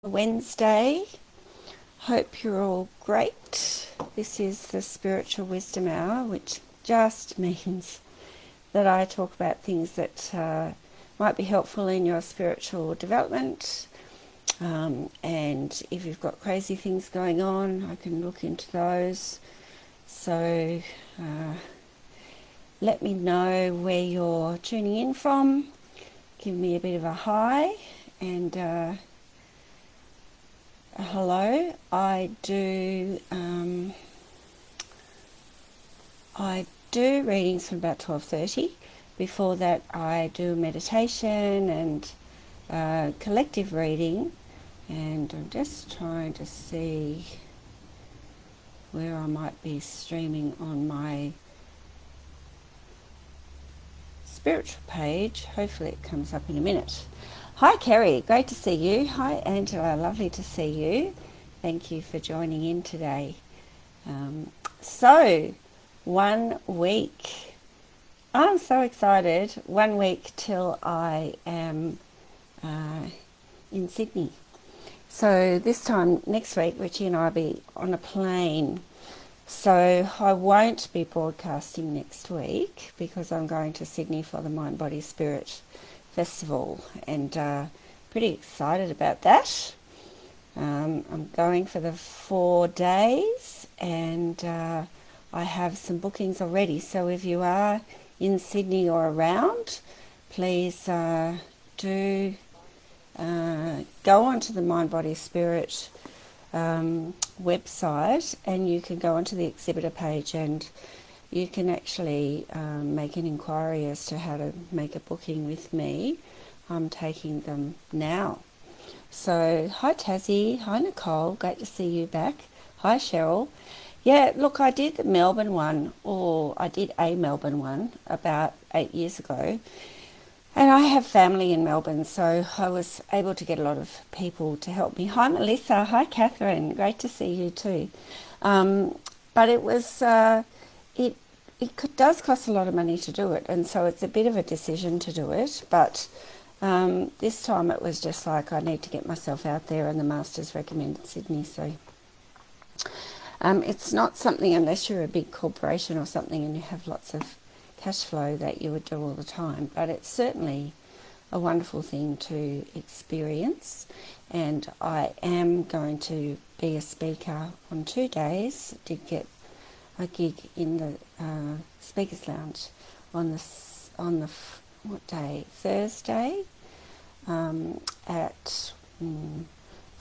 Wednesday. Hope you're all great. This is the Spiritual Wisdom Hour, which just means that I talk about things that might be helpful in your spiritual development. And if you've got crazy things going on, I can look into those. So let me know where you're tuning in from. Give me a bit of a hi and hello. I do readings from about 12:30. Before that, I do meditation and collective reading, and I'm just trying to see where I might be streaming on my spiritual page. Hopefully it comes up in a minute. Hi Kerry, great to see you. Hi Angela, lovely to see you. Thank you for joining in today. So 1 week. I'm so excited. 1 week till I am in Sydney. So this time next week, Richie and I will be on a plane. So I won't be broadcasting next week because I'm going to Sydney for the Mind, Body, Spirit Festival, and pretty excited about that. I'm going for the 4 days, and I have some bookings already. So if you are in Sydney or around, please do go onto the Mind, Body, Spirit website, and you can go onto the exhibitor page and you can actually make an inquiry as to how to make a booking with me. I'm taking them now. So hi Tassie, hi Nicole, great to see you back. Hi Cheryl. Yeah, look, I did the Melbourne one, or I did a Melbourne one about 8 years ago. And I have family in Melbourne, so I was able to get a lot of people to help me. Hi Melissa, hi Catherine, great to see you too. But it was, it does cost a lot of money to do it, and so it's a bit of a decision to do it. But this time it was just like I need to get myself out there, and the Masters recommended Sydney, so it's not something, unless you're a big corporation or something and you have lots of cash flow, that you would do all the time, but it's certainly a wonderful thing to experience. And I am going to be a speaker on 2 days. Did get a gig in the speakers lounge on the what day? Thursday at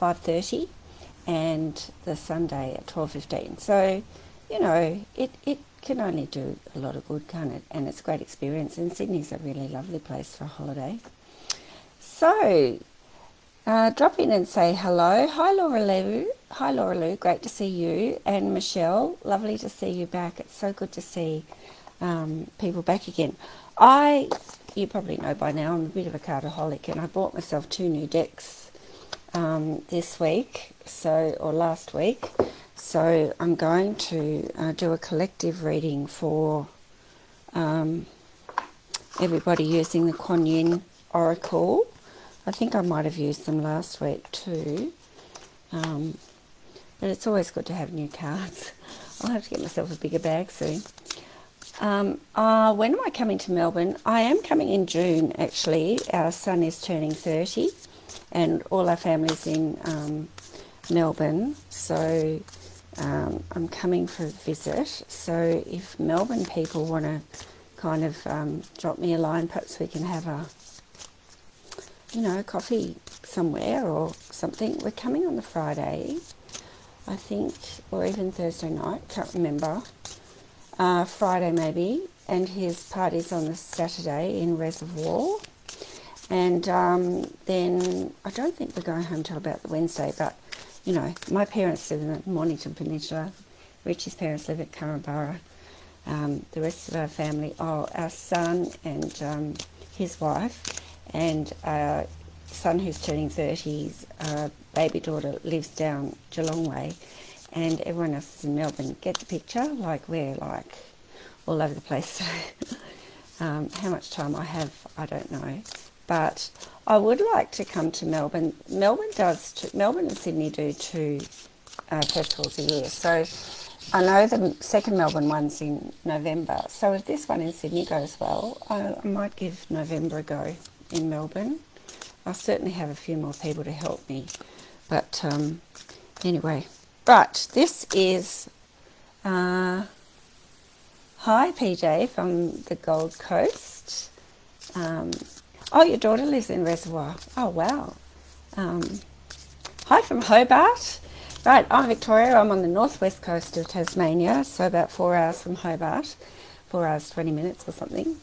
5:30, and the Sunday at 12:15. So you know, it can only do a lot of good, can't it? And it's a great experience, and Sydney's a really lovely place for a holiday. So drop in and say hello. Hi Laura Lou. Hi Laura Lou, great to see you. And Michelle, lovely to see you back. It's so good to see people back again. You probably know by now, I'm a bit of a cardaholic, and I bought myself 2 new decks this week, or last week. So I'm going to do a collective reading for everybody using the Kuan Yin Oracle. I think I might have used them last week too. But it's always good to have new cards. I'll have to get myself a bigger bag soon. When am I coming to Melbourne? I am coming in June, actually. Our son is turning 30, and all our family's in Melbourne. So I'm coming for a visit. So if Melbourne people want to kind of drop me a line, perhaps we can have a coffee somewhere or something. We're coming on the Friday, I think, or even Thursday night, can't remember. Friday maybe, and his party's on the Saturday in Reservoir. And then I don't think we're going home till about the Wednesday, but you know, my parents live in the Mornington Peninsula. Richie's parents live at Currambara. The rest of our family, our son and his wife, and our son who's turning 30, baby daughter lives down Geelong Way, and everyone else is in Melbourne. Get the picture? Like, we're like all over the place. How much time I have, I don't know. But I would like to come to Melbourne. Melbourne and Sydney do two festivals a year. So I know the second Melbourne one's in November. So if this one in Sydney goes well, I might give November a go in Melbourne. I'll certainly have a few more people to help me. But anyway, right, this is hi PJ from the Gold Coast. Oh, your daughter lives in Reservoir. Oh, wow. Hi from Hobart. Right, I'm Victoria. I'm on the northwest coast of Tasmania, so about 4 hours from Hobart, 4 hours 20 minutes or something.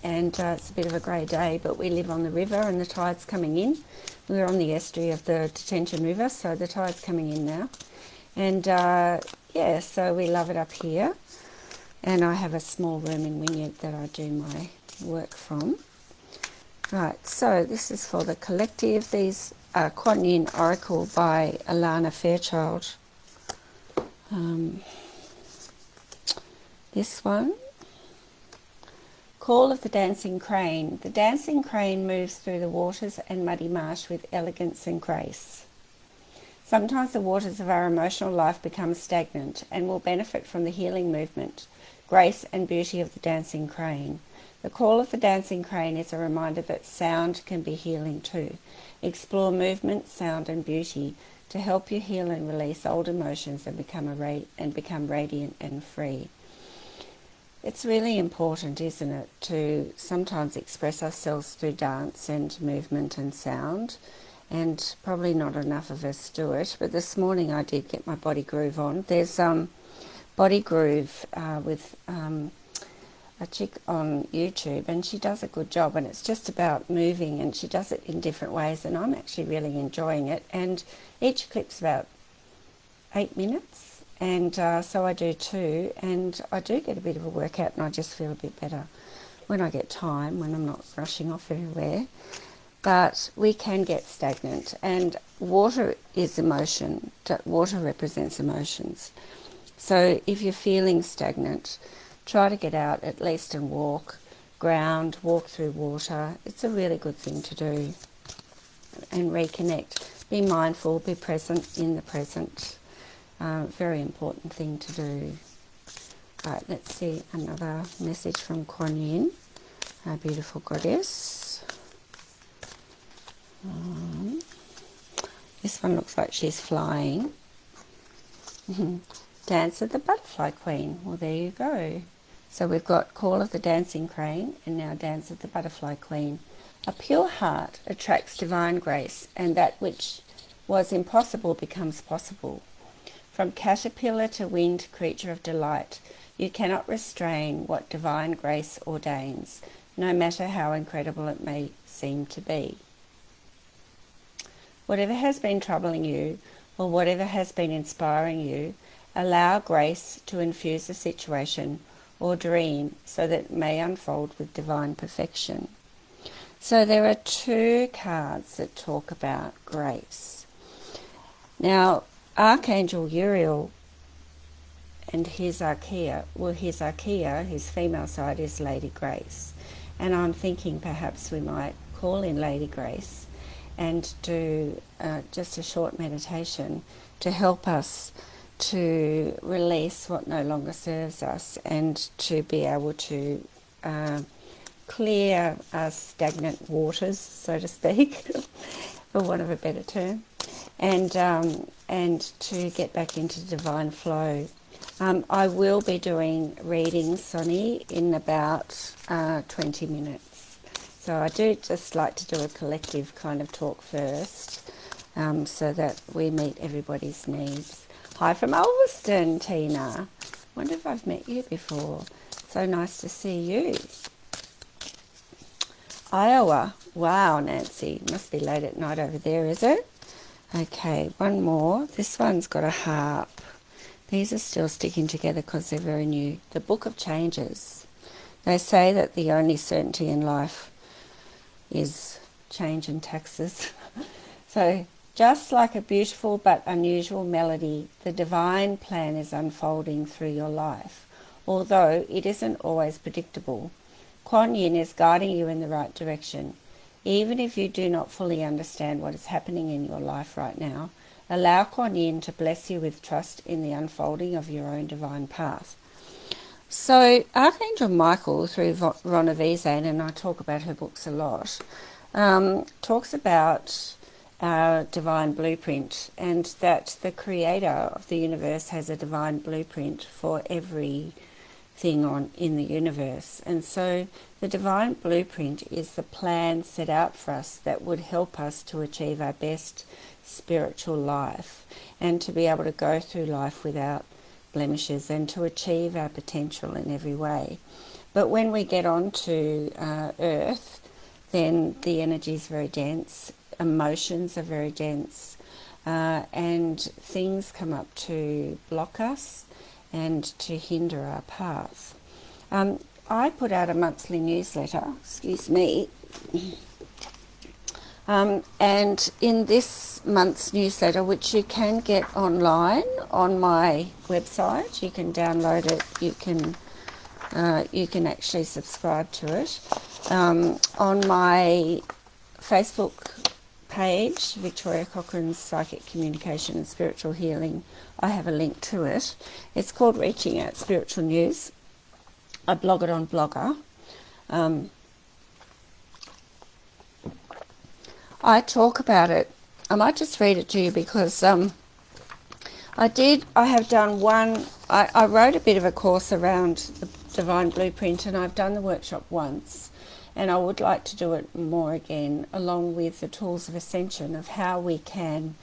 And it's a bit of a grey day, but we live on the river and the tide's coming in. We're on the estuary of the Detention River, so the tide's coming in now. And yeah, so we love it up here. And I have a small room in Wynyard that I do my work from. Right, so this is for the collective. These are Kuan Yin Oracle by Alana Fairchild. This one. Call of the Dancing Crane. The dancing crane moves through the waters and muddy marsh with elegance and grace. Sometimes the waters of our emotional life become stagnant and will benefit from the healing movement, grace and beauty of the dancing crane. The call of the dancing crane is a reminder that sound can be healing too. Explore movement, sound and beauty to help you heal and release old emotions and become radiant and free. It's really important, isn't it, to sometimes express ourselves through dance and movement and sound, and probably not enough of us do it. But this morning I did get my body groove on. There's Body Groove with a chick on YouTube, and she does a good job, and it's just about moving, and she does it in different ways, and I'm actually really enjoying it. And each clip's about 8 minutes. And so I do two, and I do get a bit of a workout, and I just feel a bit better when I get time, when I'm not rushing off everywhere. But we can get stagnant, and water is emotion. Water represents emotions. So if you're feeling stagnant, try to get out at least and walk, walk through water. It's a really good thing to do. And reconnect. Be mindful, be present in the present. Very important thing to do. Right, let's see another message from Kuan Yin, our beautiful goddess. This one looks like she's flying. Dance of the Butterfly Queen. Well, there you go. So we've got Call of the Dancing Crane and now Dance of the Butterfly Queen. A pure heart attracts divine grace, and that which was impossible becomes possible. From caterpillar to winged creature of delight, you cannot restrain what divine grace ordains, no matter how incredible it may seem to be. Whatever has been troubling you, or whatever has been inspiring you, allow grace to infuse the situation or dream so that it may unfold with divine perfection. So there are two cards that talk about grace. Now, Archangel Uriel and his Archaea, his female side is Lady Grace. And I'm thinking perhaps we might call in Lady Grace and do just a short meditation to help us to release what no longer serves us and to be able to clear our stagnant waters, so to speak, for want of a better term, and to get back into divine flow. I will be doing readings, Sonny, in about 20 minutes. So I do just like to do a collective kind of talk first, so that we meet everybody's needs. Hi from Ulverston, Tina. Wonder if I've met you before. So nice to see you. Iowa. Wow, Nancy. Must be late at night over there, is it? Okay, one more. This one's got a harp. These are still sticking together because they're very new. The Book of Changes. They say that the only certainty in life is change and taxes. So just like a beautiful but unusual melody, the divine plan is unfolding through your life. Although it isn't always predictable, Kuan Yin is guiding you in the right direction. Even if you do not fully understand what is happening in your life right now, allow Kuan Yin to bless you with trust in the unfolding of your own divine path. So Archangel Michael, through Rona Vizan, and I talk about her books a lot, talks about our divine blueprint, and that the creator of the universe has a divine blueprint for everything in the universe. And so the divine blueprint is the plan set out for us that would help us to achieve our best spiritual life and to be able to go through life without blemishes and to achieve our potential in every way. But when we get onto Earth, then the energy is very dense, emotions are very dense, and things come up to block us and to hinder our path. I put out a monthly newsletter, excuse me, and in this month's newsletter, which you can get online on my website, you can download it, you can actually subscribe to it. On my Facebook page, Victoria Cochrane's Psychic Communication and Spiritual Healing, I have a link to it. It's called Reaching Out Spiritual News. I blog it on Blogger. I talk about it. I might just read it to you because I have done one, I wrote a bit of a course around the Divine Blueprint, and I've done the workshop once, and I would like to do it more again, along with the tools of ascension of how we can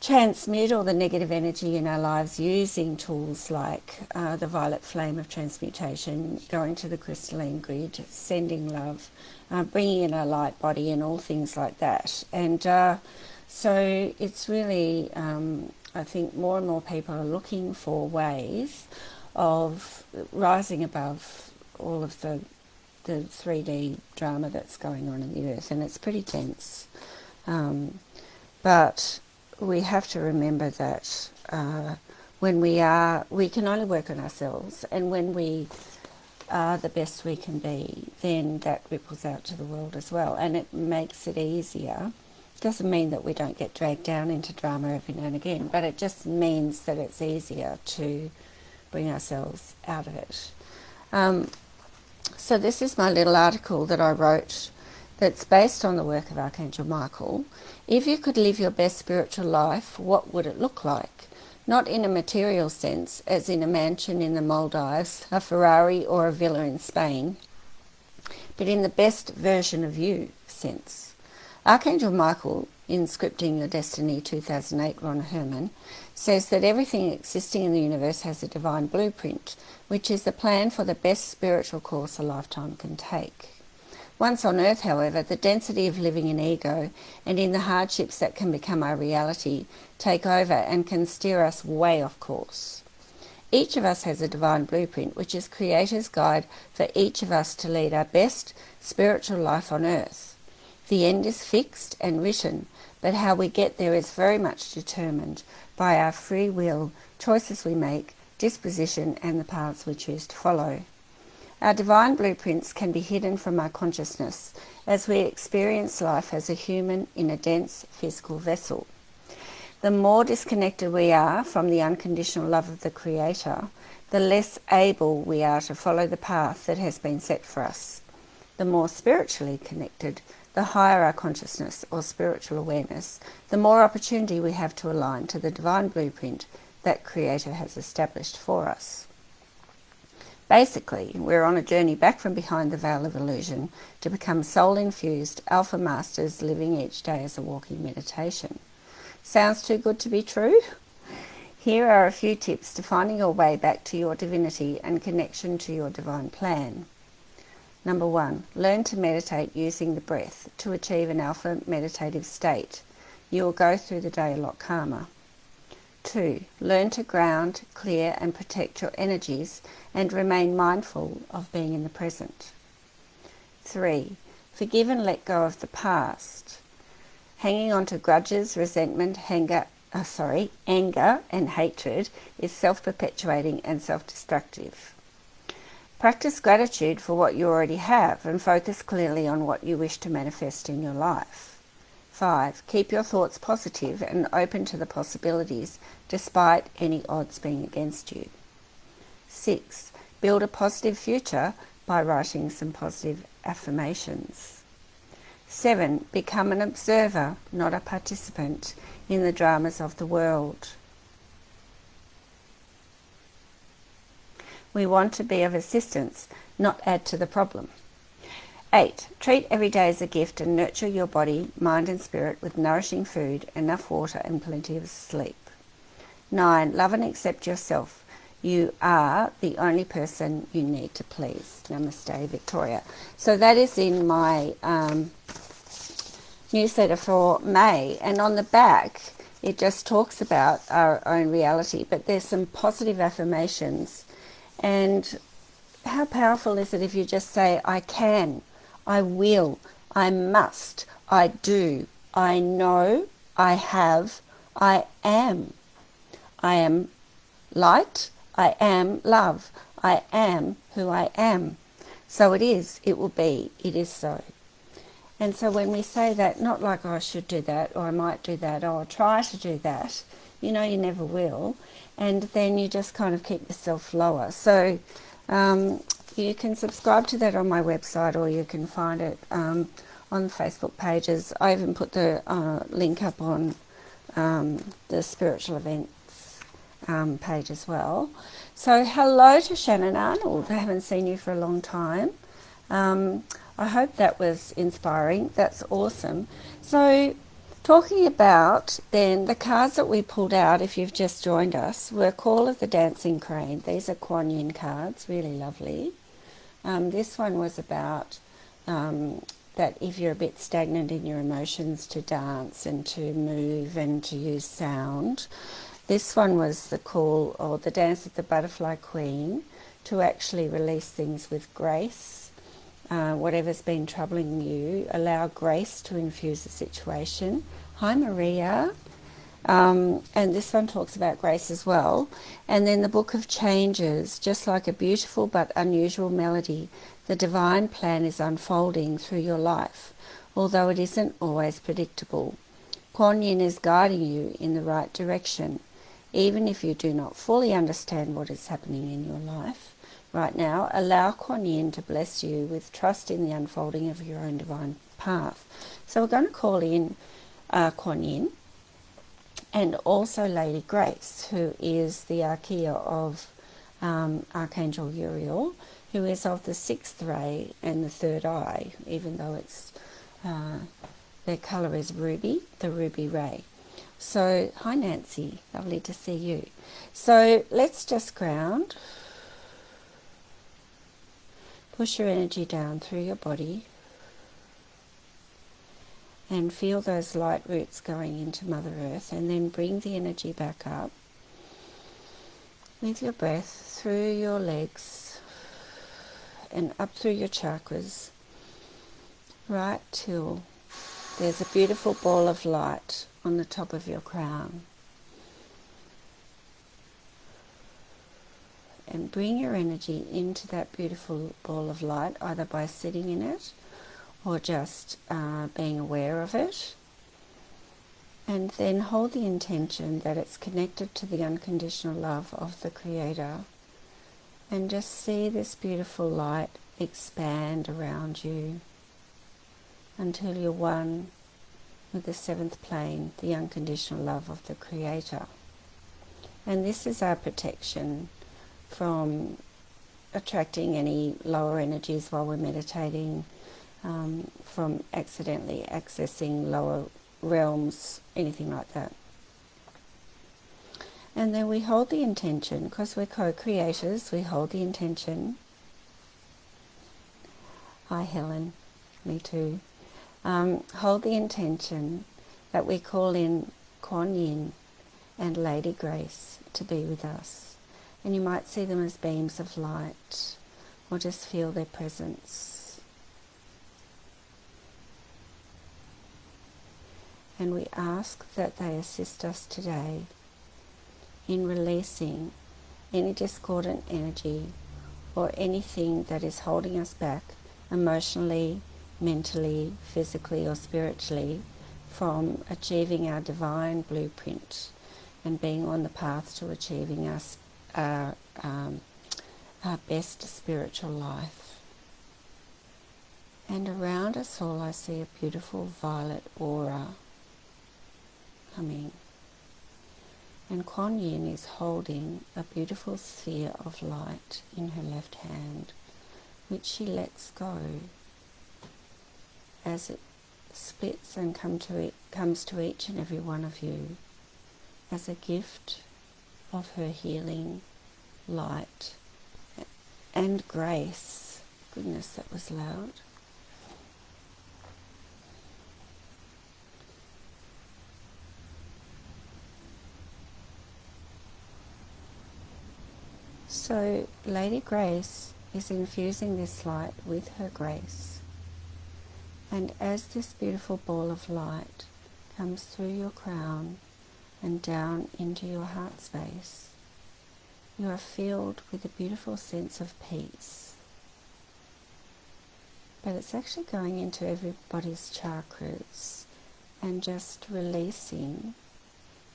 transmute all the negative energy in our lives using tools like the violet flame of transmutation, going to the crystalline grid, sending love, bringing in our light body and all things like that. And so it's really, I think more and more people are looking for ways of rising above all of the 3D drama that's going on in the earth, and it's pretty tense. But we have to remember that when we can only work on ourselves, and when we are the best we can be, then that ripples out to the world as well, and it makes it easier. It doesn't mean that we don't get dragged down into drama every now and again, but it just means that it's easier to bring ourselves out of it. So this is my little article that I wrote that's based on the work of Archangel Michael. If you could live your best spiritual life, what would it look like? Not in a material sense, as in a mansion in the Maldives, a Ferrari or a villa in Spain, but in the best version of you sense. Archangel Michael, in Scripting Your Destiny 2008, Ron Herman, says that everything existing in the universe has a divine blueprint, which is the plan for the best spiritual course a lifetime can take. Once on earth, however, the density of living in ego and in the hardships that can become our reality take over and can steer us way off course. Each of us has a divine blueprint, which is Creator's guide for each of us to lead our best spiritual life on earth. The end is fixed and written, but how we get there is very much determined by our free will, choices we make, disposition, and the paths we choose to follow. Our divine blueprints can be hidden from our consciousness as we experience life as a human in a dense physical vessel. The more disconnected we are from the unconditional love of the Creator, the less able we are to follow the path that has been set for us. The more spiritually connected, the higher our consciousness or spiritual awareness, the more opportunity we have to align to the divine blueprint that Creator has established for us. Basically, we're on a journey back from behind the veil of illusion to become soul-infused alpha masters living each day as a walking meditation. Sounds too good to be true? Here are a few tips to finding your way back to your divinity and connection to your divine plan. Number 1, learn to meditate using the breath to achieve an alpha meditative state. You will go through the day a lot calmer. 2, learn to ground, clear and protect your energies and remain mindful of being in the present. 3, forgive and let go of the past. Hanging on to grudges, resentment, anger and hatred is self-perpetuating and self-destructive. Practice gratitude for what you already have and focus clearly on what you wish to manifest in your life. 5. Keep your thoughts positive and open to the possibilities despite any odds being against you. 6. Build a positive future by writing some positive affirmations. 7. Become an observer, not a participant, in the dramas of the world. We want to be of assistance, not add to the problem. 8. Treat every day as a gift and nurture your body, mind and spirit with nourishing food, enough water and plenty of sleep. 9. Love and accept yourself. You are the only person you need to please. Namaste, Victoria. So that is in my newsletter for May, and on the back it just talks about our own reality, but there's some positive affirmations. And how powerful is it if you just say, I can, I will, I must, I do, I know, I have, I am. I am light, I am love, I am who I am. So it is, it will be, it is so. And so when we say that, not like, oh, I should do that, or I might do that, or I'll try to do that, you know you never will. And then you just kind of keep yourself lower. So you can subscribe to that on my website, or you can find it on Facebook pages. I even put the link up on the spiritual events page as well. So hello to Shannon Arnold. I haven't seen you for a long time. I hope that was inspiring. That's awesome. So talking about then the cards that we pulled out, if you've just joined us, were Call of the Dancing Crane. These are Kuan Yin cards, really lovely. This one was about that if you're a bit stagnant in your emotions, to dance and to move and to use sound. This one was the call, or the dance of the butterfly queen, to actually release things with grace. Whatever's been troubling you, allow grace to infuse the situation. Hi Maria. And this one talks about grace as well. And then the Book of Changes, just like a beautiful but unusual melody, the divine plan is unfolding through your life, although it isn't always predictable. Kuan Yin is guiding you in the right direction, even if you do not fully understand what is happening in your life. Right now, allow Kuan Yin to bless you with trust in the unfolding of your own divine path. So we're going to call in Kuan Yin, and also Lady Grace, who is the Archaea of Archangel Uriel, who is of the 6th ray and the 3rd eye, even though it's their colour is ruby, the ruby ray. So, hi Nancy, lovely to see you. So let's just ground. Push your energy down through your body and feel those light roots going into Mother Earth, and then bring the energy back up with your breath through your legs and up through your chakras, right till there's a beautiful ball of light on the top of your crown. And bring your energy into that beautiful ball of light, either by sitting in it or just being aware of it. And then hold the intention that it's connected to the unconditional love of the Creator. And just see this beautiful light expand around you until you're one with the 7th plane, the unconditional love of the Creator. And this is our protection from attracting any lower energies while we're meditating, from accidentally accessing lower realms, anything like that. And then we hold the intention, because we're co-creators, we hold the intention. Hi Helen, me too. Hold the intention that we call in Kuan Yin and Lady Grace to be with us. And you might see them as beams of light, or just feel their presence. And we ask that they assist us today in releasing any discordant energy or anything that is holding us back emotionally, mentally, physically or spiritually from achieving our divine blueprint and being on the path to achieving our best spiritual life. And around us all I see a beautiful violet aura coming. And Kuan Yin is holding a beautiful sphere of light in her left hand, which she lets go as it splits and comes to each and every one of you as a gift of her healing light and grace. Goodness, that was loud. So Lady Grace is infusing this light with her grace. And as this beautiful ball of light comes through your crown and down into your heart space, you are filled with a beautiful sense of peace. But it's actually going into everybody's chakras and just releasing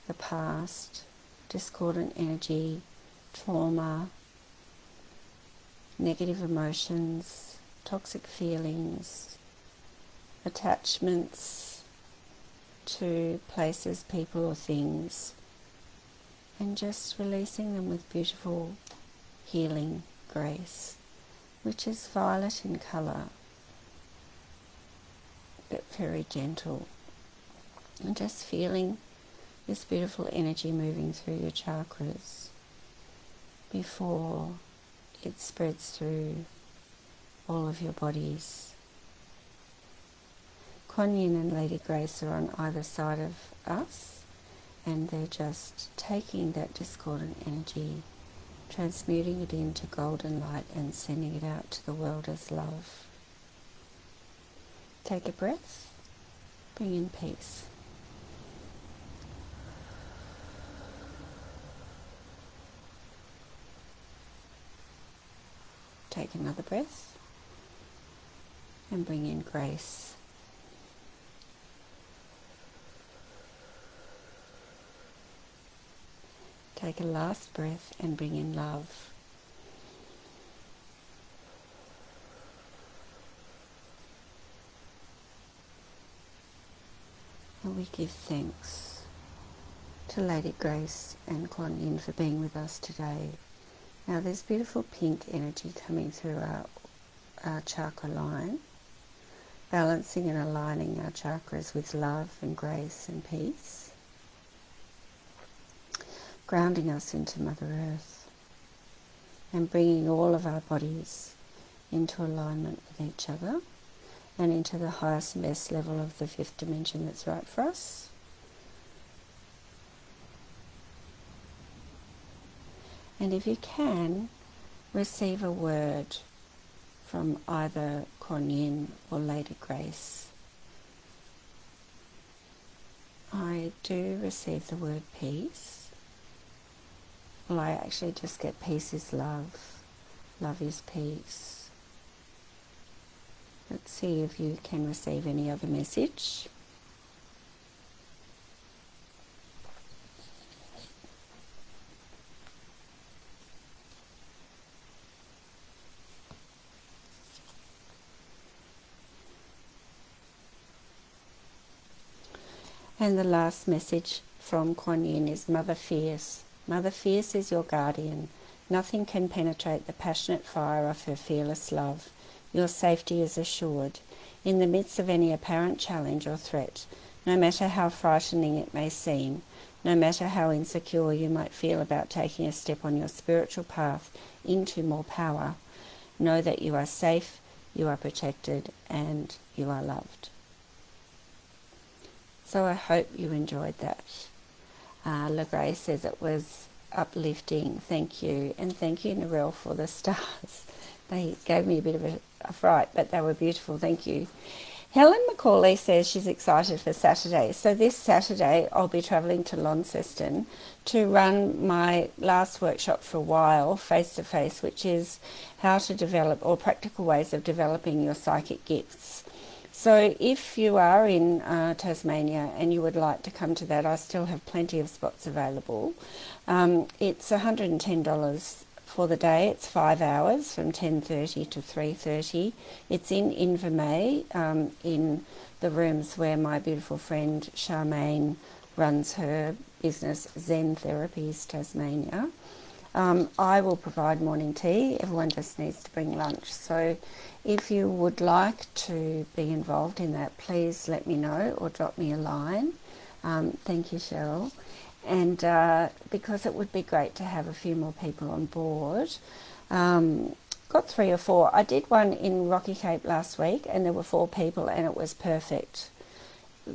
the past, discordant energy, trauma, negative emotions, toxic feelings, attachments to places, people or things, and just releasing them with beautiful healing grace, which is violet in colour but very gentle, and just feeling this beautiful energy moving through your chakras before it spreads through all of your bodies. Kuan Yin and Lady Grace are on either side of us, and they're just taking that discordant energy, transmuting it into golden light and sending it out to the world as love. Take a breath, bring in peace. Take another breath and bring in grace. Take a last breath and bring in love. And we give thanks to Lady Grace and Kuan Yin for being with us today. Now there's beautiful pink energy coming through our chakra line, balancing and aligning our chakras with love and grace and peace, grounding us into Mother Earth and bringing all of our bodies into alignment with each other and into the highest and best level of the fifth dimension that's right for us. And if you can, receive a word from either Kuan Yin or Lady Grace. I do receive the word peace. Well, I actually just get peace is love. Love is peace. Let's see if you can receive any other message. And the last message from Kuan Yin is Mother Fierce. Mother Fierce is your guardian. Nothing can penetrate the passionate fire of her fearless love. Your safety is assured. In the midst of any apparent challenge or threat, no matter how frightening it may seem, no matter how insecure you might feel about taking a step on your spiritual path into more power, know that you are safe, you are protected, and you are loved. So I hope you enjoyed that. LaGrace says it was uplifting. Thank you. And thank you, Narelle, for the stars. They gave me a bit of a fright, but they were beautiful. Thank you. Helen McCauley says she's excited for Saturday. So this Saturday I'll be travelling to Launceston to run my last workshop for a while, face-to-face, which is how to develop, or practical ways of developing your psychic gifts. So if you are in Tasmania and you would like to come to that, I still have plenty of spots available. It's $110 for the day. It's 5 hours from 10:30 to 3:30. It's in Invermay, in the rooms where my beautiful friend Charmaine runs her business, Zen Therapies Tasmania. I will provide morning tea. Everyone just needs to bring lunch. So if you would like to be involved in that, please let me know or drop me a line. Thank you, Cheryl. And because it would be great to have a few more people on board. Got 3 or 4. I did one in Rocky Cape last week and there were 4 people and it was perfect.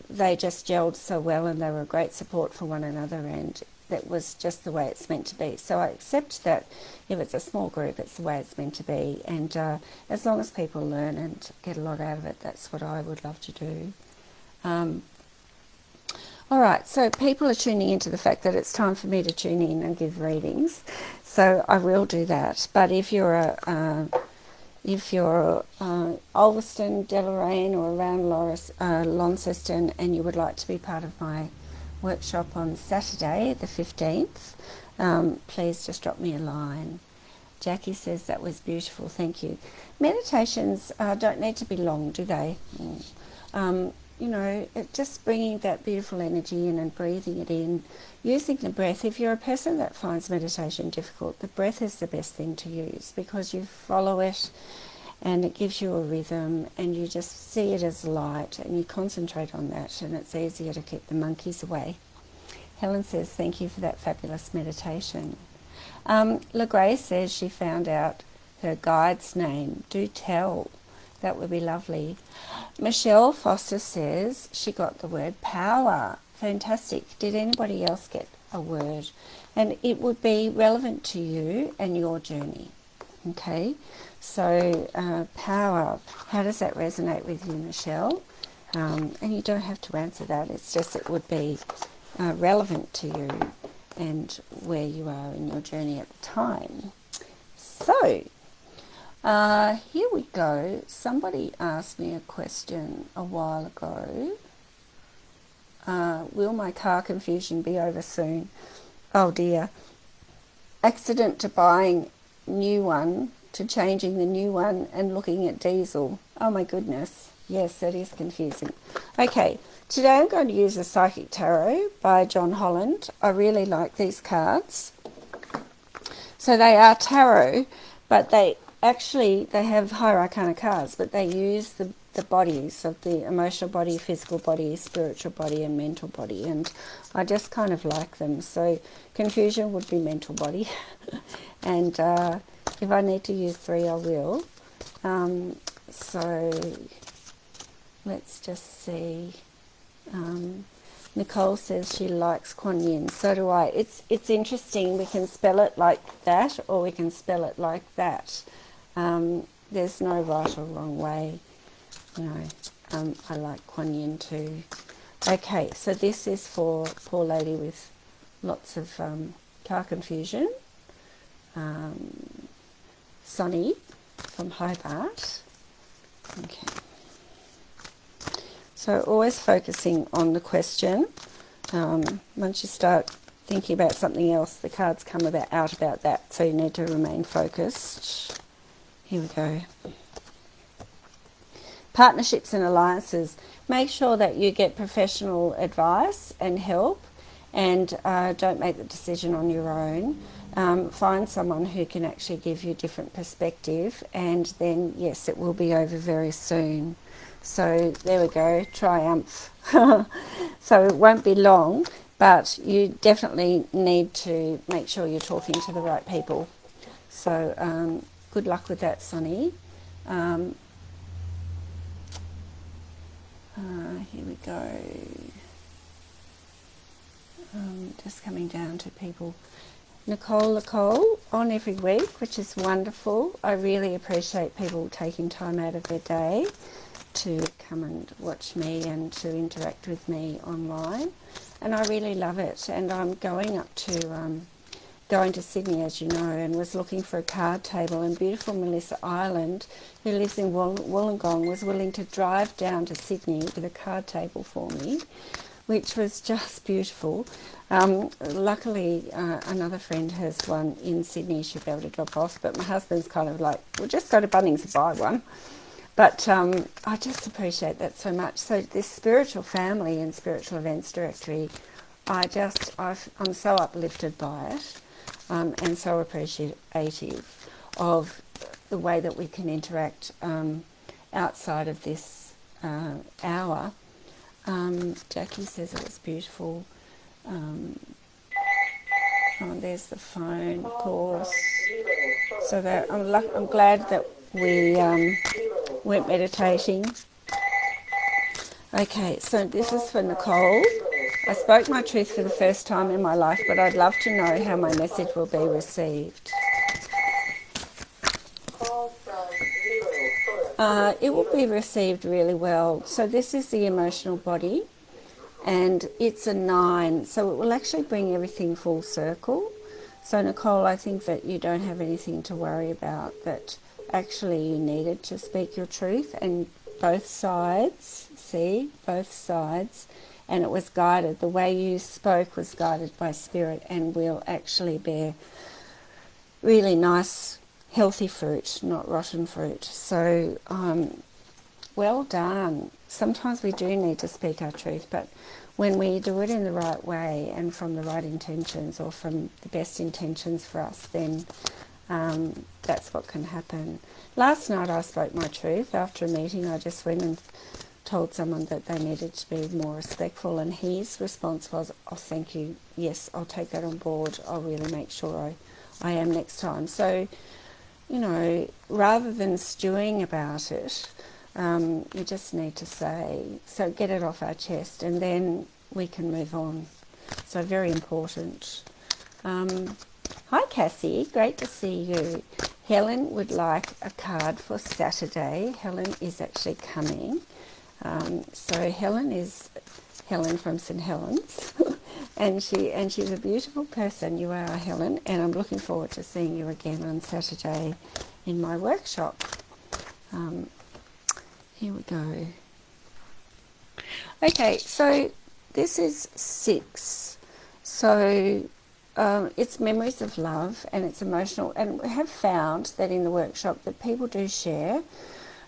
They just gelled so well and they were great support for one another, and that was just the way it's meant to be. So I accept that if it's a small group, it's the way it's meant to be. And as long as people learn and get a lot out of it, that's what I would love to do. All right, so people are tuning into the fact that it's time for me to tune in and give readings, so I will do that. But if you're Ulverston, Deloraine, or around Launceston, and you would like to be part of my workshop on Saturday, the 15th, please just drop me a line. Jackie says that was beautiful. Thank you. Meditations don't need to be long, do they? You know, just bringing that beautiful energy in and breathing it in, using the breath. If you're a person that finds meditation difficult, the breath is the best thing to use, because you follow it and it gives you a rhythm and you just see it as light and you concentrate on that, and it's easier to keep the monkeys away. Helen says, thank you for that fabulous meditation. LaGrace says she found out her guide's name. Do tell. That would be lovely. Michelle Foster says she got the word power. Fantastic. Did anybody else get a word? And it would be relevant to you and your journey. Okay, so power, how does that resonate with you, Michelle? And you don't have to answer that. It's just it would be relevant to you and where you are in your journey at the time. So here we go. Somebody asked me a question a while ago. Will my car confusion be over soon? Oh dear. Accident to buying new one to changing the new one and looking at diesel. Oh my goodness. Yes, that is confusing. Okay, today I'm going to use a Psychic Tarot by John Holland. I really like these cards. So they are tarot, but they have higher arcana cards, but they use the bodies of the emotional body, physical body, spiritual body, and mental body, and I just kind of like them. So confusion would be mental body, and if I need to use 3, I will. So let's just see. Nicole says she likes Kuan Yin. So do I. It's interesting. We can spell it like that, or we can spell it like that. There's no right or wrong way. You know, I like Kuan Yin too. Okay, so this is for poor lady with lots of car confusion. Sonny from Hobart. Okay. So always focusing on the question. Once you start thinking about something else, the cards come out about that. So you need to remain focused. Here we go. Partnerships and alliances. Make sure that you get professional advice and help, and don't make the decision on your own. Find someone who can actually give you a different perspective, and then yes, it will be over very soon. So there we go, triumph. So it won't be long, but you definitely need to make sure you're talking to the right people. So good luck with that, Sonny. Here we go. Just coming down to people. Nicole on every week, which is wonderful. I really appreciate people taking time out of their day to come and watch me and to interact with me online. And I really love it. And I'm going to Sydney, as you know, and was looking for a card table, and beautiful Melissa Ireland, who lives in Wollongong, was willing to drive down to Sydney with a card table for me, which was just beautiful. Luckily, another friend has one in Sydney she'll be able to drop off, but my husband's kind of like, we'll just go to Bunnings and buy one. But I just appreciate that so much. So this spiritual family and spiritual events directory, I'm so uplifted by it, and so appreciative of the way that we can interact outside of this hour. Jackie says it was beautiful. There's the phone, of course. So that I'm glad that we went meditating. Okay, so this is for Nicole. I spoke my truth for the first time in my life, but I'd love to know how my message will be received. It will be received really well. So this is the emotional body, and it's a 9, so it will actually bring everything full circle. So Nicole, I think that you don't have anything to worry about, that actually you needed to speak your truth, and both sides, and it was guided. The way you spoke was guided by spirit and will actually bear really nice, healthy fruit, not rotten fruit. So well done. Sometimes we do need to speak our truth, but when we do it in the right way and from the right intentions, or from the best intentions for us, then that's what can happen. Last night I spoke my truth. After a meeting, I just went and told someone that they needed to be more respectful, and his response was, oh, thank you, yes, I'll take that on board, I'll really make sure I am next time. So, you know, rather than stewing about it, you just need to say, so get it off our chest, and then we can move on. So very important. Hi Cassie, great to see you. Helen would like a card for Saturday. Helen is actually coming. So Helen is Helen from St Helens, and she's a beautiful person. You are, Helen, and I'm looking forward to seeing you again on Saturday in my workshop. Here we go. Okay, so this is 6. So it's memories of love, and it's emotional, and we have found that in the workshop that people do share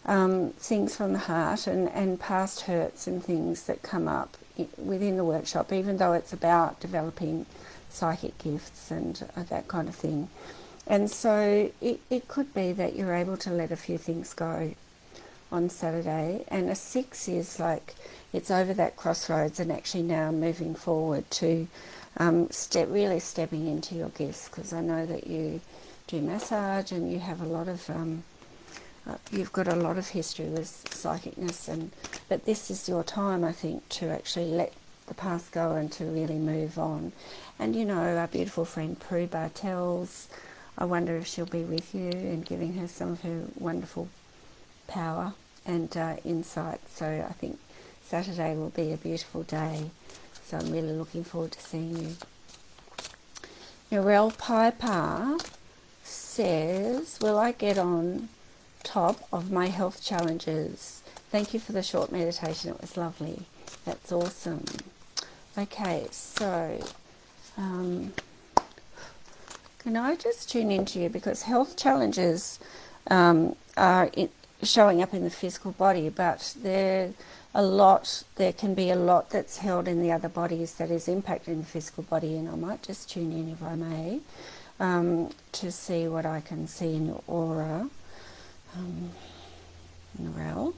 things from the heart and past hurts and things that come up within the workshop, even though it's about developing psychic gifts and that kind of thing. And so it could be that you're able to let a few things go on Saturday, and a 6 is like it's over that crossroads and actually now moving forward to really stepping into your gifts, because I know that you do massage and you have a lot of you've got a lot of history with psychicness, but this is your time, I think, to actually let the past go and to really move on. And you know, our beautiful friend Prue Bartels, I wonder if she'll be with you and giving her some of her wonderful power and insight. So I think Saturday will be a beautiful day. So I'm really looking forward to seeing you. Narelle Piper says, will I get on top of my health challenges? Thank you for the short meditation. It was lovely. That's awesome. Okay, so can I just tune into you, because health challenges are showing up in the physical body, but there can be a lot that's held in the other bodies that is impacting the physical body, and I might just tune in, if I may, to see what I can see in your aura. Narelle.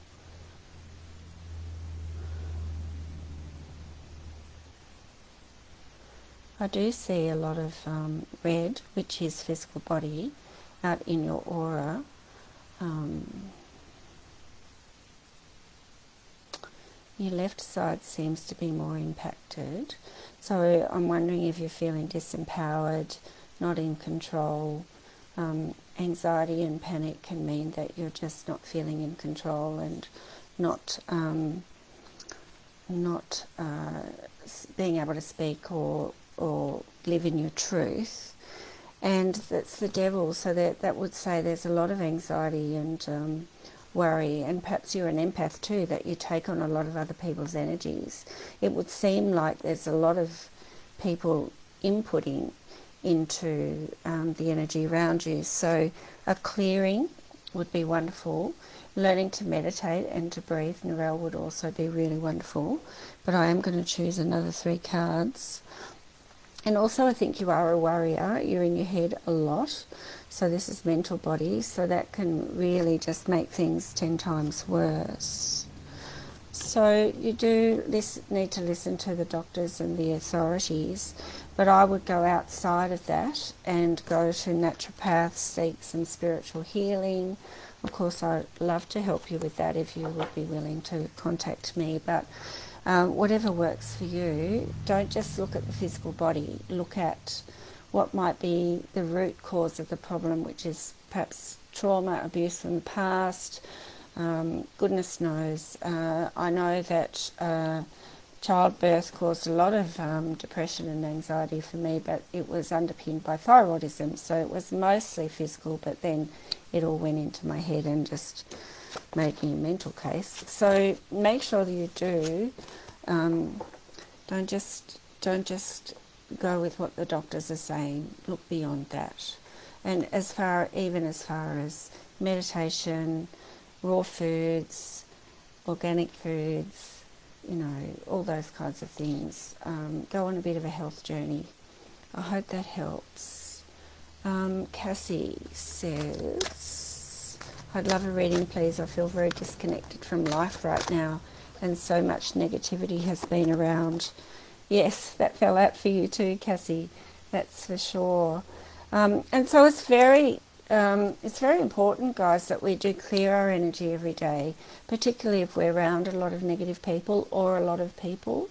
I do see a lot of red, which is physical body, out in your aura. Your left side seems to be more impacted. So I'm wondering if you're feeling disempowered, not in control. Anxiety and panic can mean that you're just not feeling in control and not being able to speak or live in your truth. And that's the devil, so that would say there's a lot of anxiety and worry, and perhaps you're an empath too, that you take on a lot of other people's energies. It would seem like there's a lot of people inputting into the energy around you. So a clearing would be wonderful. Learning to meditate and to breathe, Narelle, would also be really wonderful. But I am going to choose another 3 cards. And also I think you are a worrier. You're in your head a lot. So this is mental body. So that can really just make things 10 times worse. So you do need to listen to the doctors and the authorities. But I would go outside of that and go to naturopaths, seek some spiritual healing. Of course, I'd love to help you with that if you would be willing to contact me. But whatever works for you, don't just look at the physical body. Look at what might be the root cause of the problem, which is perhaps trauma, abuse from the past. Goodness knows. I know that childbirth caused a lot of depression and anxiety for me, but it was underpinned by thyroidism, so it was mostly physical, but then it all went into my head and just made me a mental case. So make sure that you do. Don't just go with what the doctors are saying. Look beyond that. And even as far as meditation, raw foods, organic foods, all those kinds of things. Go on a bit of a health journey. I hope that helps. Cassie says, I'd love a reading, please. I feel very disconnected from life right now, and so much negativity has been around. Yes, that fell out for you too, Cassie. That's for sure. And so it's very important, guys, that we do clear our energy every day, particularly if we're around a lot of negative people or a lot of people.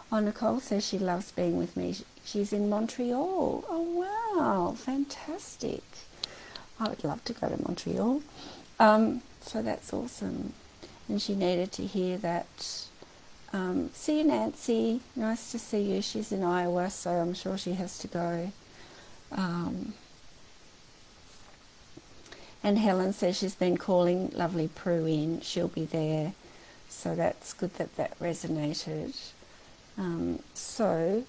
Oh, Nicole says she loves being with me. She's in Montreal. Oh, wow, fantastic. I would love to go to Montreal. So that's awesome. And she needed to hear that. See you, Nancy. Nice to see you. She's in Iowa, so I'm sure she has to go. And Helen says she's been calling lovely Prue in. She'll be there. So that's good that resonated. So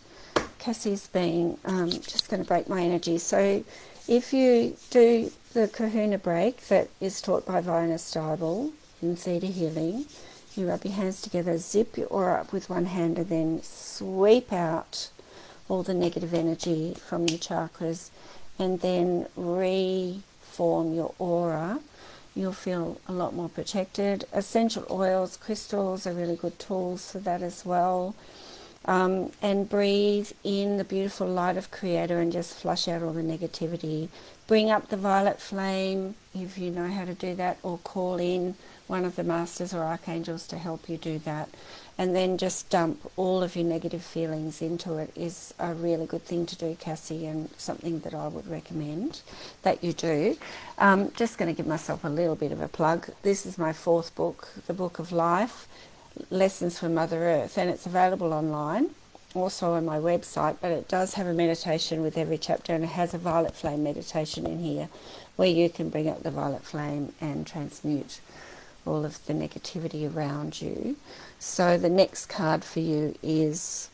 Cassie's being, just going to break my energy. So if you do the Kahuna break that is taught by Vina Steibel in Theta Healing, you rub your hands together, zip your aura up with one hand, and then sweep out all the negative energy from your chakras, and then reform your aura. You'll feel a lot more protected. Essential oils, crystals are really good tools for that as well. And breathe in the beautiful light of Creator and just flush out all the negativity. Bring up the violet flame if you know how to do that, or call in one of the masters or archangels to help you do that. And then just dump all of your negative feelings into it is a really good thing to do, Cassie, and something that I would recommend that you do. Just going to give myself a little bit of a plug. This is my 4th book, The Book of Life, Lessons from Mother Earth, and it's available online, also on my website, but it does have a meditation with every chapter, and it has a violet flame meditation in here where you can bring up the violet flame and transmute all of the negativity around you. So the next card for you is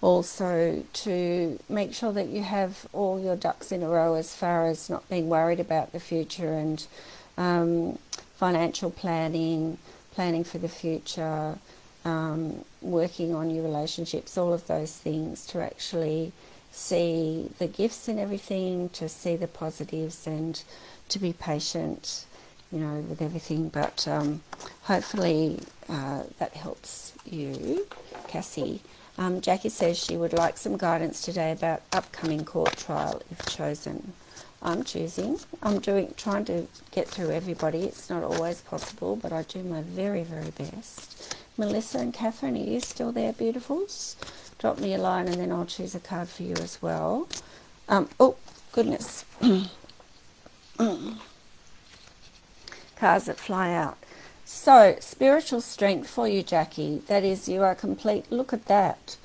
also to make sure that you have all your ducks in a row as far as not being worried about the future, and financial planning for the future, working on your relationships, all of those things, to actually see the gifts in everything, to see the positives, and to be patient, with everything. But hopefully that helps you, Cassie. Jackie says she would like some guidance today about upcoming court trial if chosen. I'm trying to get through everybody. It's not always possible, but I do my very, very best. Melissa and Catherine, are you still there, beautifuls? Drop me a line and then I'll choose a card for you as well. Oh, goodness. Cards that fly out. So, spiritual strength for you, Jackie. That is, you are complete. Look at that.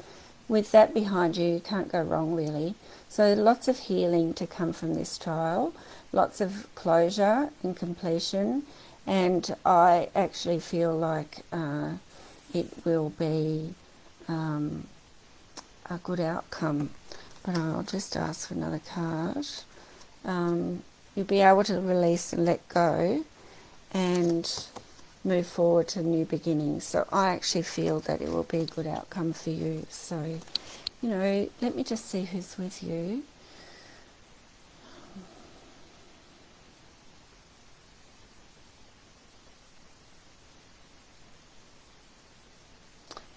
With that behind you, you can't go wrong, really. So, lots of healing to come from this trial, lots of closure and completion. And I actually feel like it will be a good outcome. But I'll just ask for another card. You'll be able to release and let go and move forward to new beginnings. So I actually feel that it will be a good outcome for you. So, you know, let me just see who's with you.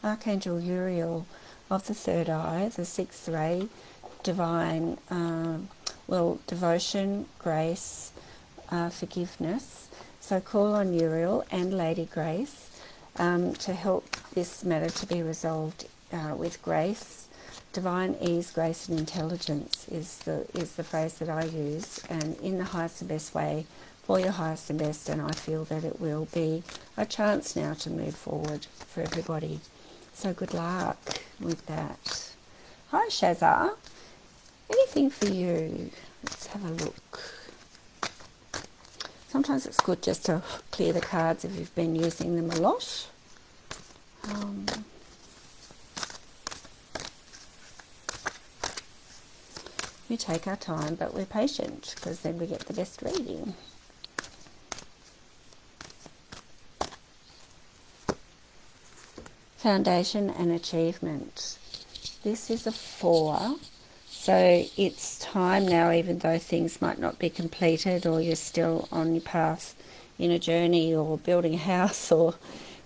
Archangel Uriel of the third eye, the sixth ray, divine, devotion, grace, forgiveness. So call on Uriel and Lady Grace to help this matter to be resolved with grace. Divine ease, grace and intelligence is the phrase that I use, and in the highest and best way, for your highest and best, and I feel that it will be a chance now to move forward for everybody. So good luck with that. Hi Shazza, anything for you? Let's have a look. Sometimes it's good just to clear the cards if you've been using them a lot. We take our time, but we're patient, because then we get the best reading. Foundation and achievement. This is a 4. So it's time now, even though things might not be completed or you're still on your path in a journey or building a house or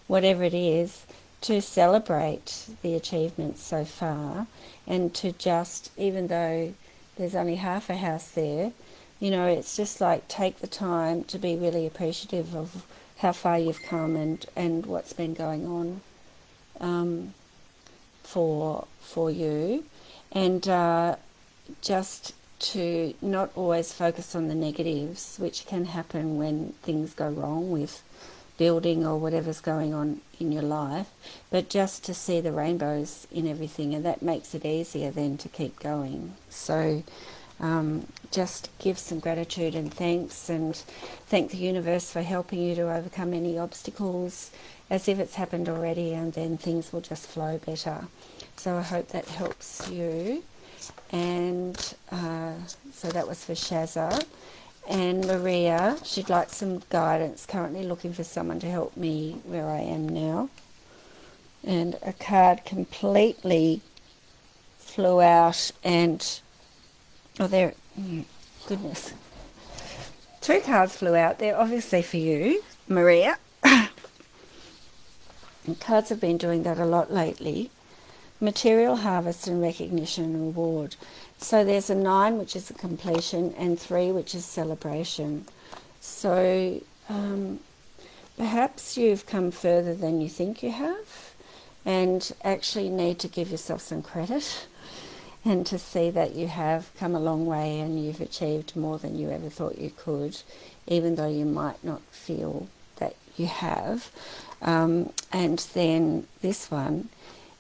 whatever it is, to celebrate the achievements so far, and to just, even though there's only half a house there, you know, it's just like take the time to be really appreciative of how far you've come and what's been going on for you, and just to not always focus on the negatives, which can happen when things go wrong with building or whatever's going on in your life, but just to see the rainbows in everything, and that makes it easier then to keep going. So just give some gratitude and thanks, and thank the universe for helping you to overcome any obstacles as if it's happened already, and then things will just flow better. So I hope that helps you. And so that was for Shazza. And Maria, she'd like some guidance, currently looking for someone to help me where I am now. And a card completely flew out, and goodness, 2 cards flew out. They're obviously for you, Maria. And cards have been doing that a lot lately. Material harvest and recognition and reward. So there's a 9, which is a completion, and 3, which is celebration. So perhaps you've come further than you think you have, and actually need to give yourself some credit and to see that you have come a long way and you've achieved more than you ever thought you could, even though you might not feel that you have. And then this one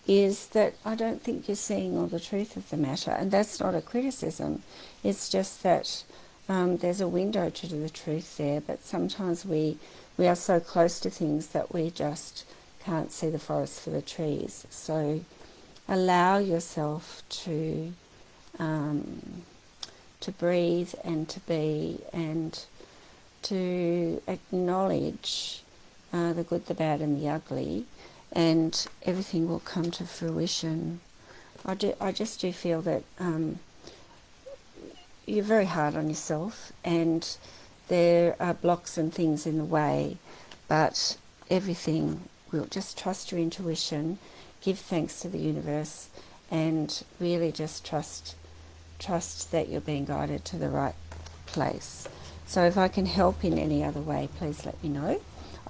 is that I don't think you're seeing all the truth of the matter, and that's not a criticism. It's just that there's a window to the truth there, but sometimes we are so close to things that we just can't see the forest for the trees. So allow yourself to breathe and to be, and to acknowledge the good, the bad and the ugly, and everything will come to fruition. I just do feel that you're very hard on yourself, and there are blocks and things in the way, but everything will, just trust your intuition, give thanks to the universe, and really just trust that you're being guided to the right place. So if I can help in any other way, please let me know.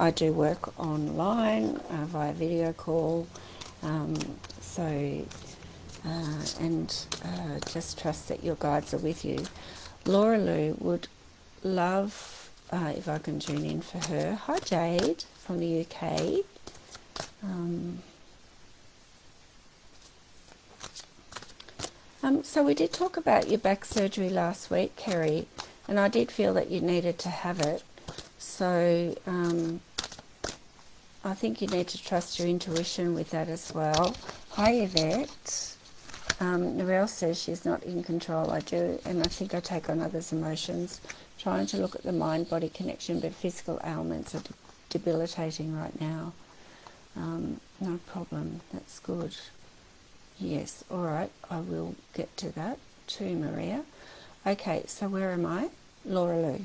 I do work online via video call, just trust that your guides are with you. Laura Lou would love if I can tune in for her. Hi Jade. from the UK. So we did talk about your back surgery last week, Kerry, and I did feel that you needed to have it. So I think you need to trust your intuition with that as well. Hi, Yvette. Narelle says she's not in control. I do, and I think I take on others' emotions. Trying to look at the mind-body connection, but physical ailments are debilitating right now. No problem. That's good. Yes, all right. I will get to that too, Maria. Okay, so where am I? Laura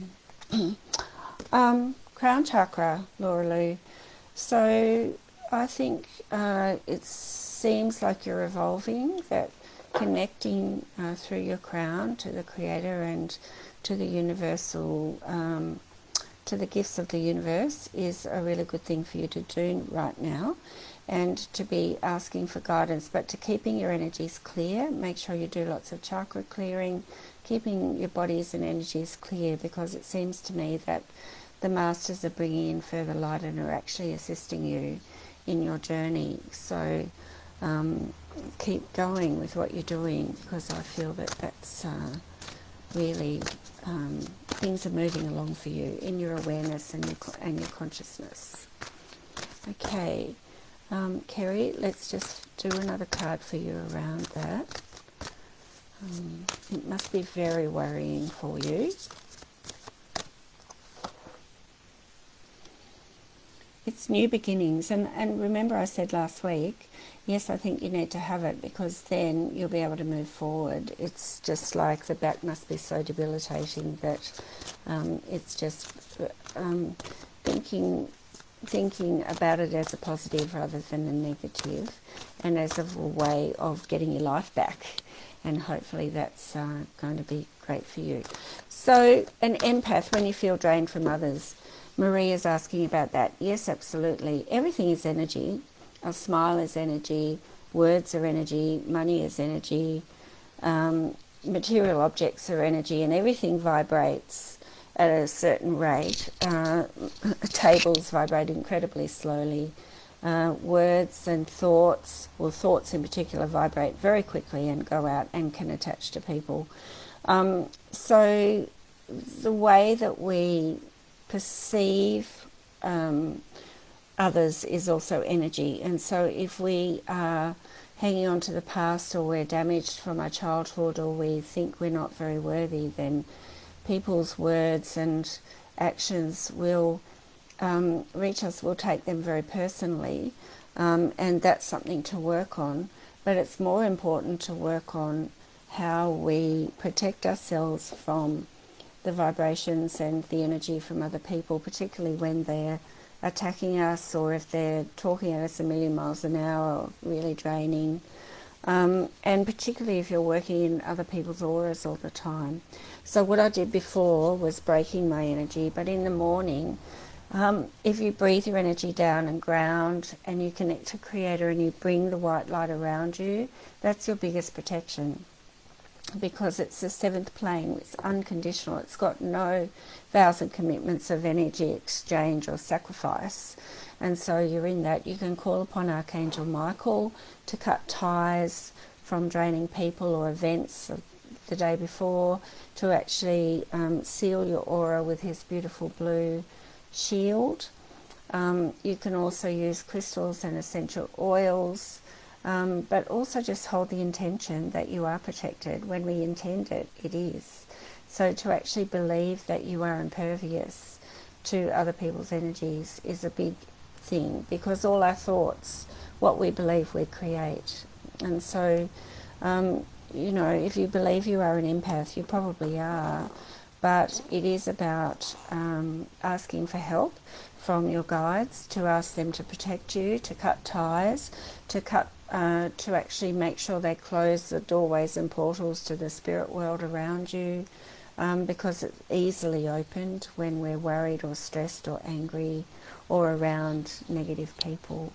Lou. Crown chakra, Laura Lou. So I think it seems like you're evolving, that connecting through your crown to the Creator and to the universal, to the gifts of the universe is a really good thing for you to do right now, and to be asking for guidance, but to keeping your energies clear. Make sure you do lots of chakra clearing, keeping your bodies and energies clear, because it seems to me that the masters are bringing in further light and are actually assisting you in your journey. So keep going with what you're doing, because I feel that that's really things are moving along for you in your awareness and your consciousness. Okay, Kerry, let's just do another card for you around that. It must be very worrying for you. It's new beginnings, and remember I said last week, yes, I think you need to have it, because then you'll be able to move forward. It's just like the back must be so debilitating that it's just thinking about it as a positive rather than a negative, and as a way of getting your life back, and hopefully that's going to be great for you. So an empath, when you feel drained from others, Maria's asking about that. Yes, absolutely. Everything is energy. A smile is energy. Words are energy. Money is energy. Material objects are energy, and everything vibrates at a certain rate. Tables vibrate incredibly slowly. Words and thoughts, well, thoughts in particular, vibrate very quickly and go out and can attach to people. So the way that we perceive others is also energy, and so if we are hanging on to the past, or we're damaged from our childhood, or we think we're not very worthy, then people's words and actions will reach us. We'll take them very personally, and that's something to work on. But it's more important to work on how we protect ourselves from the vibrations and the energy from other people, particularly when they're attacking us, or if they're talking at us a million miles an hour, or really draining. And particularly if you're working in other people's auras all the time. So what I did before was breaking my energy, but in the morning, if you breathe your energy down and ground, and you connect to Creator, and you bring the white light around you, that's your biggest protection. Because it's the seventh plane, it's unconditional, it's got no vows and commitments of energy exchange or sacrifice, and so you're in that. You can call upon Archangel Michael to cut ties from draining people or events of the day before, to actually seal your aura with his beautiful blue shield. You can also use crystals and essential oils, but also just hold the intention that you are protected. When we intend it, it is. So to actually believe that you are impervious to other people's energies is a big thing, because all our thoughts, what we believe, we create. And so, you know, if you believe you are an empath, you probably are, but it is about asking for help from your guides, to ask them to protect you, to cut ties, to actually make sure they close the doorways and portals to the spirit world around you, because it's easily opened when we're worried or stressed or angry or around negative people.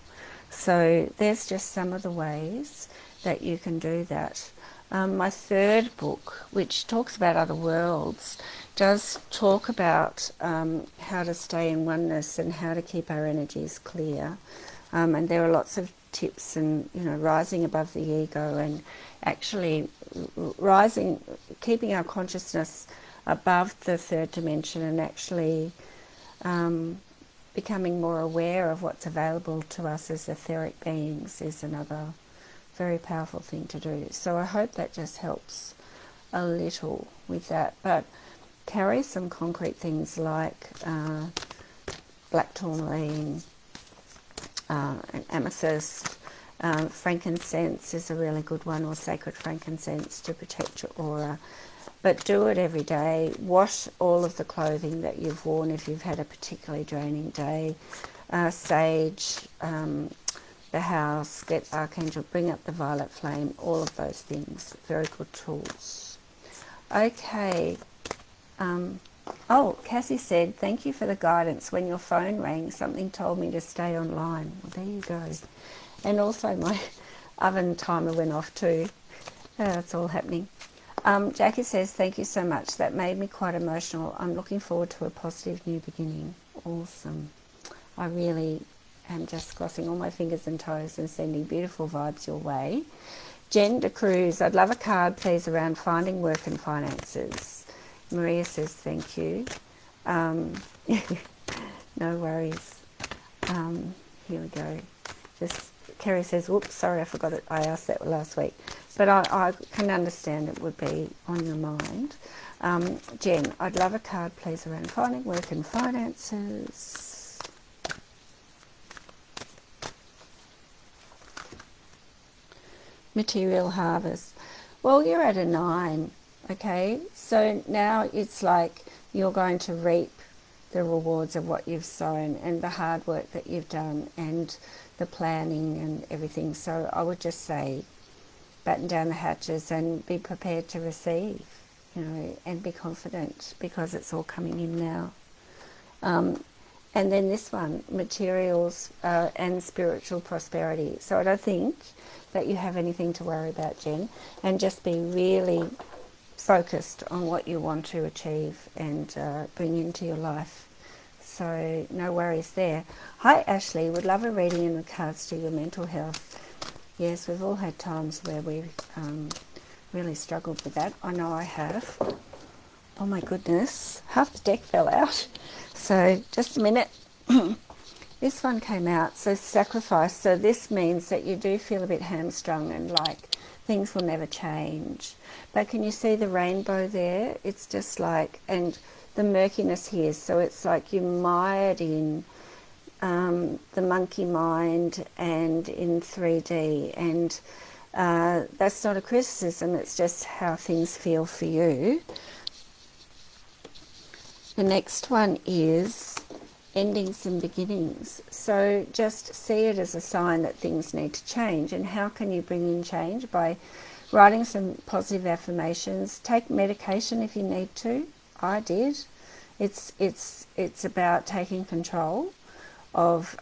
So there's just some of the ways that you can do that. My third book, which talks about other worlds, does talk about how to stay in oneness and how to keep our energies clear. And there are lots of tips and, rising above the ego and actually rising, keeping our consciousness above the third dimension and actually becoming more aware of what's available to us as etheric beings is another very powerful thing to do. So I hope that just helps a little with that. But carry some concrete things like black tourmaline, and amethyst, frankincense is a really good one, or sacred frankincense to protect your aura. But do it every day. Wash all of the clothing that you've worn if you've had a particularly draining day. Sage, the house, get Archangel, bring up the violet flame, all of those things. Very good tools. Okay. Cassie said, thank you for the guidance. When your phone rang, something told me to stay online. Well, there you go. And also my oven timer went off too. It's all happening. Jackie says, thank you so much. That made me quite emotional. I'm looking forward to a positive new beginning. Awesome. I really am just crossing all my fingers and toes and sending beautiful vibes your way. Jen de Cruz, I'd love a card, please, around finding work and finances. Maria says, thank you. No worries. Here we go. Kerry says, whoops, sorry, I forgot it. I asked that last week. But I can understand it would be on your mind. Jen, I'd love a card, please, around finding work and finances. Material harvest. Well, you're at a 9, okay? So now it's like you're going to reap the rewards of what you've sown and the hard work that you've done and the planning and everything. So I would just say batten down the hatches and be prepared to receive, and be confident because it's all coming in now. And then this one, materials and spiritual prosperity. So I don't think that you have anything to worry about, Jen, and just be really focused on what you want to achieve and bring into your life. So no worries there. Hi Ashley, would love a reading in regards to your mental health. Yes, we've all had times where we've really struggled with that. I know I have. Oh my goodness, half the deck fell out. So just a minute. This one came out, so sacrifice. So this means that you do feel a bit hamstrung and like things will never change. But can you see the rainbow there? It's just like, and the murkiness here, so it's like you mired in the monkey mind and in 3D, and that's not a criticism, it's just how things feel for you. The next one is endings and beginnings. So just see it as a sign that things need to change. And how can you bring in change? By writing some positive affirmations. Take medication if you need to. I did. It's about taking control of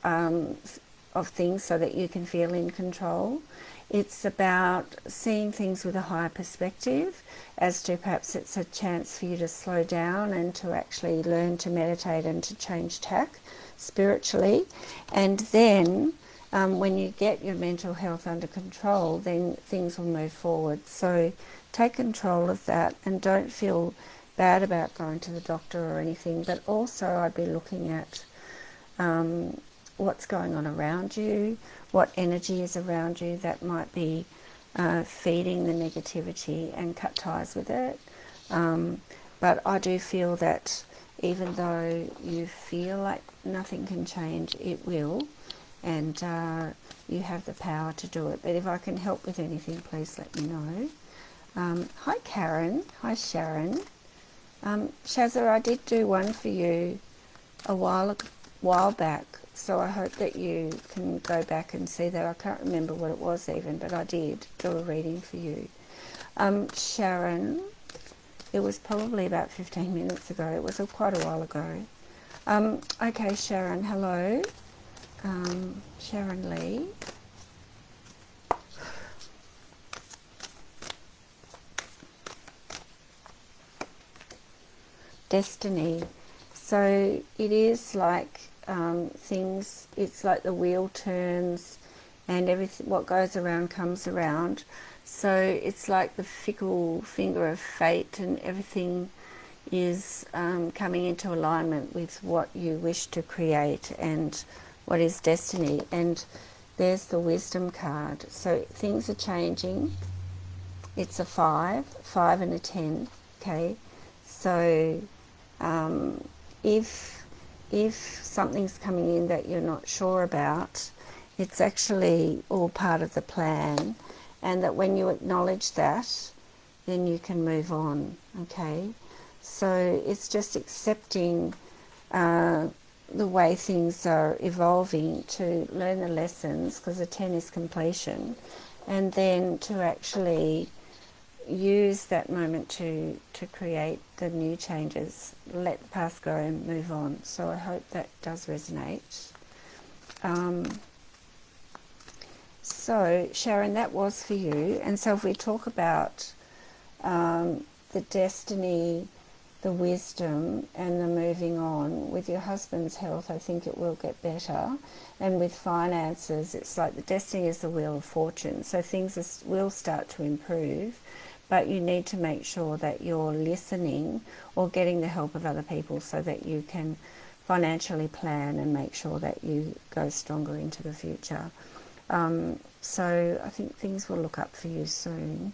things so that you can feel in control. It's about seeing things with a higher perspective, as to perhaps it's a chance for you to slow down and to actually learn to meditate and to change tack spiritually. And then when you get your mental health under control, then things will move forward. So take control of that and don't feel bad about going to the doctor or anything. But also I'd be looking at what's going on around you, what energy is around you that might be feeding the negativity, and cut ties with it. But I do feel that even though you feel like nothing can change, it will, and you have the power to do it. But if I can help with anything, please let me know. Hi Karen, hi Sharon. Shazza, I did do one for you a while back, so I hope that you can go back and see that. I can't remember what it was even, but I did do a reading for you. Sharon, it was probably about 15 minutes ago. It was quite a while ago. Okay, Sharon, hello. Sharon Lee. destiny. So it is like things, it's like the wheel turns and everything, what goes around comes around. So it's like the fickle finger of fate, and everything is coming into alignment with what you wish to create and what is destiny. And there's the wisdom card. So things are changing. It's a 5 and a 10. Okay, so if something's coming in that you're not sure about, it's actually all part of the plan, and that when you acknowledge that, then you can move on. Okay, so it's just accepting the way things are evolving, to learn the lessons, because the 10 is completion, and then to actually use that moment to create the new changes, let the past go and move on. So I hope that does resonate. So Sharon, that was for you. And so if we talk about the destiny, the wisdom, and the moving on, with your husband's health, I think it will get better. And with finances, it's like the destiny is the wheel of fortune. So things will start to improve, but you need to make sure that you're listening or getting the help of other people so that you can financially plan and make sure that you go stronger into the future. So I think things will look up for you soon.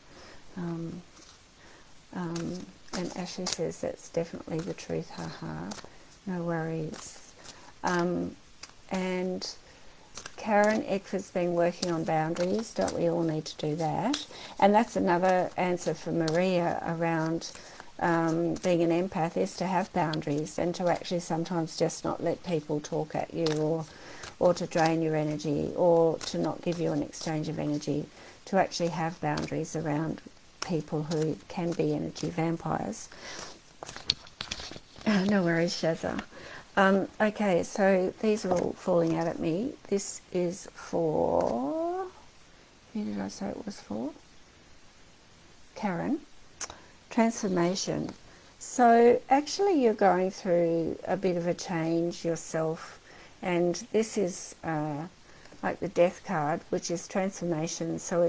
And Ashley says that's definitely the truth, haha. No worries. And Karen Eckford's been working on boundaries. Don't we all need to do that? And that's another answer for Maria around being an empath, is to have boundaries and to actually sometimes just not let people talk at you, or to drain your energy, or to not give you an exchange of energy, to actually have boundaries around people who can be energy vampires. No worries, Shazza. Okay, so these are all falling out at me. This is for... who did I say it was for? Karen. Transformation. So actually you're going through a bit of a change yourself, and this is like the death card, which is transformation. So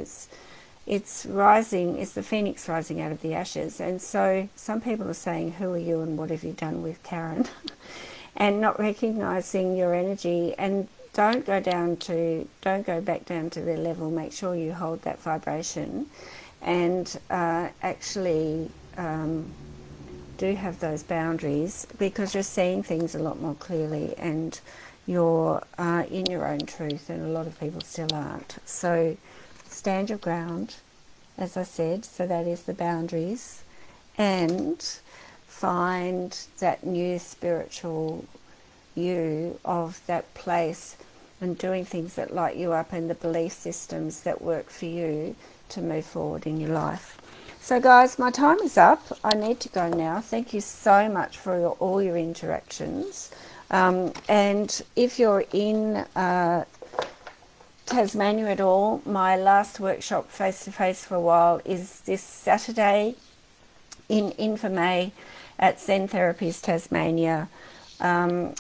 it's rising, it's the phoenix rising out of the ashes. And so some people are saying, who are you and what have you done with Karen? And not recognizing your energy, and don't go back down to their level. Make sure you hold that vibration, and actually do have those boundaries, because you're seeing things a lot more clearly, and you're in your own truth, and a lot of people still aren't. So stand your ground, as I said. So that is the boundaries, and find that new spiritual you of that place, and doing things that light you up, and the belief systems that work for you to move forward in your life. So guys, my time is up. I need to go now. Thank you so much for all your interactions. And if you're in Tasmania at all, my last workshop face-to-face for a while is this Saturday in Infirmay at Zen Therapies Tasmania,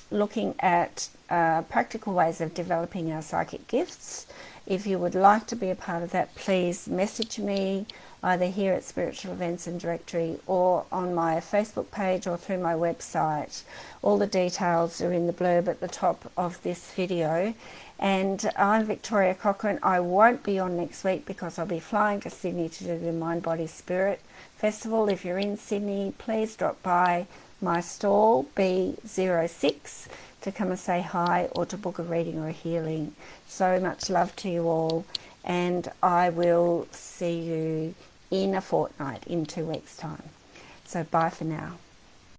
looking at practical ways of developing our psychic gifts. If you would like to be a part of that, please message me either here at Spiritual Events and Directory, or on my Facebook page, or through my website. All the details are in the blurb at the top of this video. And I'm Victoria Cochrane. I won't be on next week because I'll be flying to Sydney to do the Mind Body Spirit Festival. If you're in Sydney, please drop by my stall B06 to come and say hi, or to book a reading or a healing. So much love to you all, and I will see you in a fortnight, in 2 weeks' time. So bye for now.